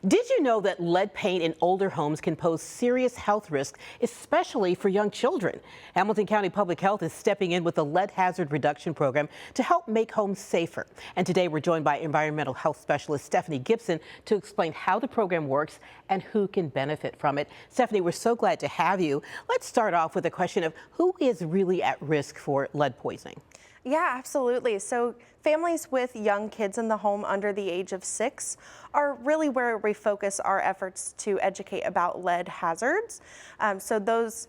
Did you know that lead paint in older homes can pose serious health risks, especially for young children? Hamilton County Public Health is stepping in with a lead hazard reduction program to help make homes safer. And today we're joined by environmental health specialist Stephanie Gibson to explain how the program works and who can benefit from it. Stephanie, we're so glad to have you. Let's start off with a question of who is really at risk for lead poisoning? Yeah, absolutely. So families with young kids in the home under the age of 6 are really where we focus our efforts to educate about lead hazards. So those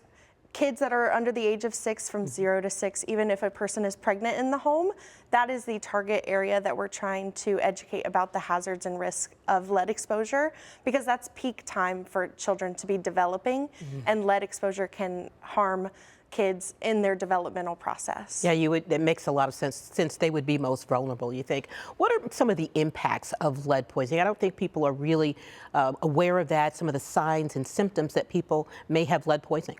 kids that are under the age of 6, from 0 to 6, even if a person is pregnant in the home, that is the target area that we're trying to educate about the hazards and risks of lead exposure, because that's peak time for children to be developing, and lead exposure can harm kids in their developmental process. Yeah, that makes a lot of sense, since they would be most vulnerable, you think. What are some of the impacts of lead poisoning? I don't think people are really aware of that, some of the signs and symptoms that people may have lead poisoning.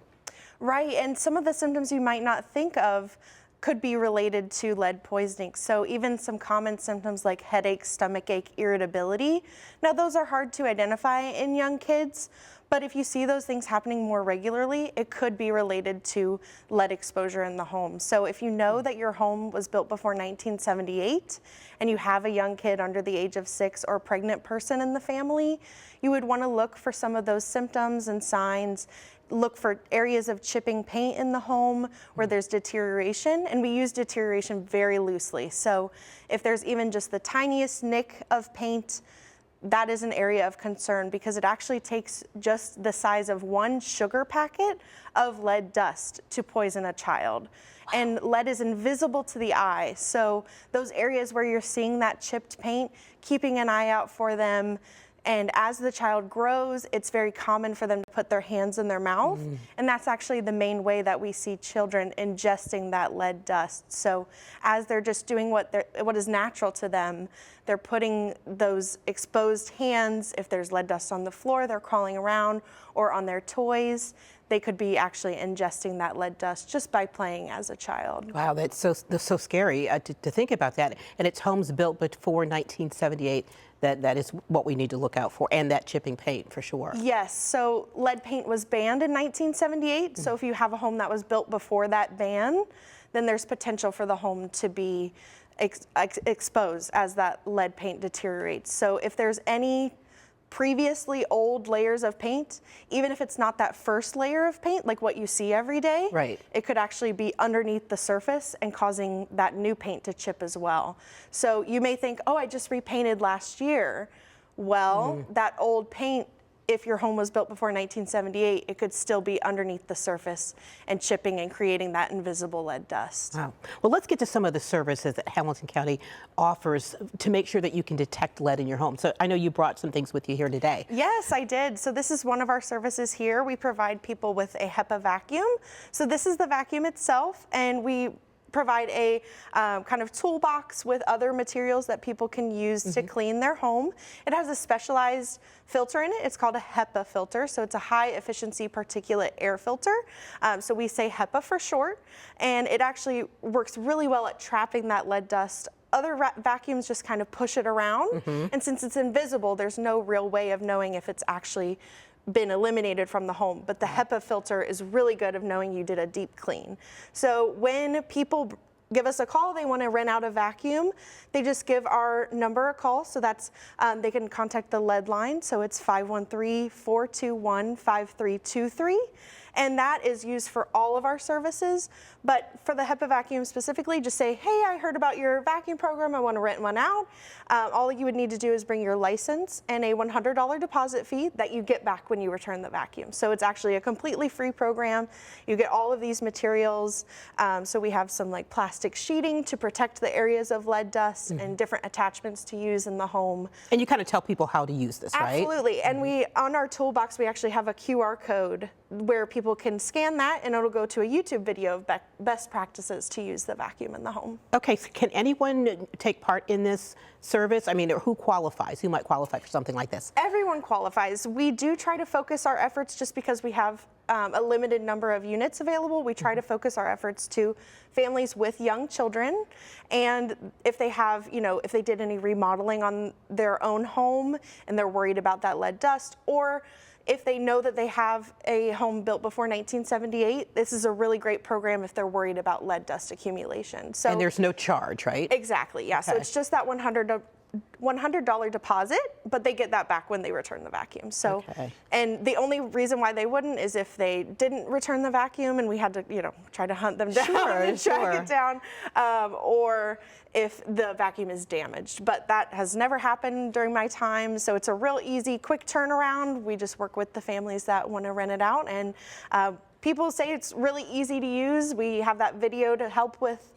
Right, and some of the symptoms you might not think of could be related to lead poisoning. So even some common symptoms like headache, stomachache, irritability. Now those are hard to identify in young kids, but if you see those things happening more regularly, it could be related to lead exposure in the home. So if you know that your home was built before 1978 and you have a young kid under the age of 6 or a pregnant person in the family, you would want to look for some of those symptoms and signs. Look for areas of chipping paint in the home where there's deterioration, and we use deterioration very loosely. So if there's even just the tiniest nick of paint, that is an area of concern, because it actually takes just the size of one sugar packet of lead dust to poison a child. And lead is invisible to the eye. So those areas where you're seeing that chipped paint, keeping an eye out for them. And as the child grows, it's very common for them to put their hands in their mouth. And that's actually the main way that we see children ingesting that lead dust. So as they're just doing what is natural to them, they're putting those exposed hands, if there's lead dust on the floor, they're crawling around, or on their toys, they could be actually ingesting that lead dust just by playing as a child. Wow, that's so scary to think about that. And it's homes built before 1978. That is what we need to look out for, and that chipping paint for sure. Yes, so lead paint was banned in 1978. So if you have a home that was built before that ban, then there's potential for the home to be exposed as that lead paint deteriorates. So if there's any previously old layers of paint, even if it's not that first layer of paint like what you see every day, right, it could actually be underneath the surface and causing that new paint to chip as well. So you may think, oh, I just repainted last year. Well, that old paint, if your home was built before 1978, it could still be underneath the surface and chipping and creating that invisible lead dust. Wow. Well, let's get to some of the services that Hamilton County offers to make sure that you can detect lead in your home. So I know you brought some things with you here today. Yes, I did. So this is one of our services here. We provide people with a HEPA vacuum. So this is the vacuum itself, and we provide a kind of toolbox with other materials that people can use to clean their home. It has a specialized filter in it. It's called a HEPA filter, so it's a high efficiency particulate air filter. So we say HEPA for short, and it actually works really well at trapping that lead dust. Other vacuums just kind of push it around, and since it's invisible, there's no real way of knowing if it's actually been eliminated from the home. But the HEPA filter is really good of knowing you did a deep clean. So when people give us a call, they want to rent out a vacuum, they just give our number a call. So that's, they can contact the lead line. So it's 513-421-5323. And that is used for all of our services. But for the HEPA vacuum specifically, just say, hey, I heard about your vacuum program, I want to rent one out. All you would need to do is bring your license and a $100 deposit fee that you get back when you return the vacuum. So it's actually a completely free program. You get all of these materials. So we have some like plastic sheeting to protect the areas of lead dust, and different attachments to use in the home. And you kind of tell people how to use this, right? Absolutely. And we, on our toolbox, we actually have a QR code where people can scan that and it'll go to a YouTube video of best practices to use the vacuum in the home. Okay, so can anyone take part in this service? I mean, who qualifies? Who might qualify for something like this? Everyone qualifies. We do try to focus our efforts, just because we have a limited number of units available. We try to focus our efforts to families with young children, and if they have, if they did any remodeling on their own home and they're worried about that lead dust, or if they know that they have a home built before 1978, this is a really great program if they're worried about lead dust accumulation. So, and there's no charge, right? Exactly, yeah. Okay. So it's just that $100 deposit, but they get that back when they return the vacuum. So, okay. And the only reason why they wouldn't is if they didn't return the vacuum and we had to, try to hunt them down and track it down, or if the vacuum is damaged. But that has never happened during my time, so it's a real easy, quick turnaround. We just work with the families that want to rent it out, and people say it's really easy to use. We have that video to help with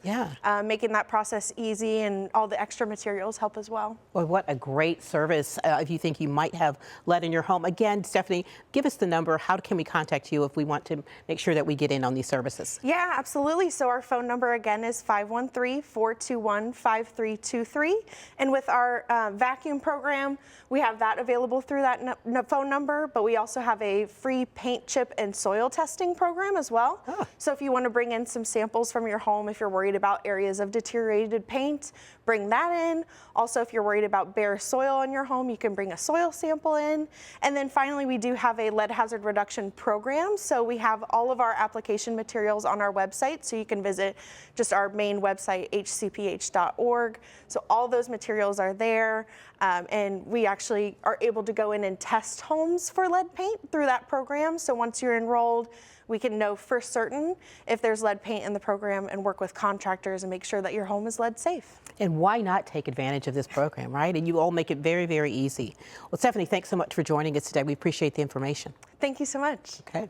making that process easy, and all the extra materials help as well. Well, what a great service if you think you might have lead in your home. Again, Stephanie, give us the number. How can we contact you if we want to make sure that we get in on these services? Yeah, absolutely. So our phone number again is 513-421-5323. And with our vacuum program, we have that available through that phone number, but we also have a free paint, chip, and soil testing program as well. So if you want to bring in some samples from your home, if you're worried about areas of deteriorated paint, bring that in. Also, if you're worried about bare soil in your home, you can bring a soil sample in. And then finally, we do have a lead hazard reduction program. So we have all of our application materials on our website, so you can visit just our main website, hcph.org. So all those materials are there, and we actually are able to go in and test homes for lead paint through that program. So once you're enrolled, we can know for certain if there's lead paint in the program and work with contractors and make sure that your home is lead safe. And why not take advantage of this program, right? And you all make it very, very easy. Well, Stephanie, thanks so much for joining us today. We appreciate the information. Thank you so much. Okay.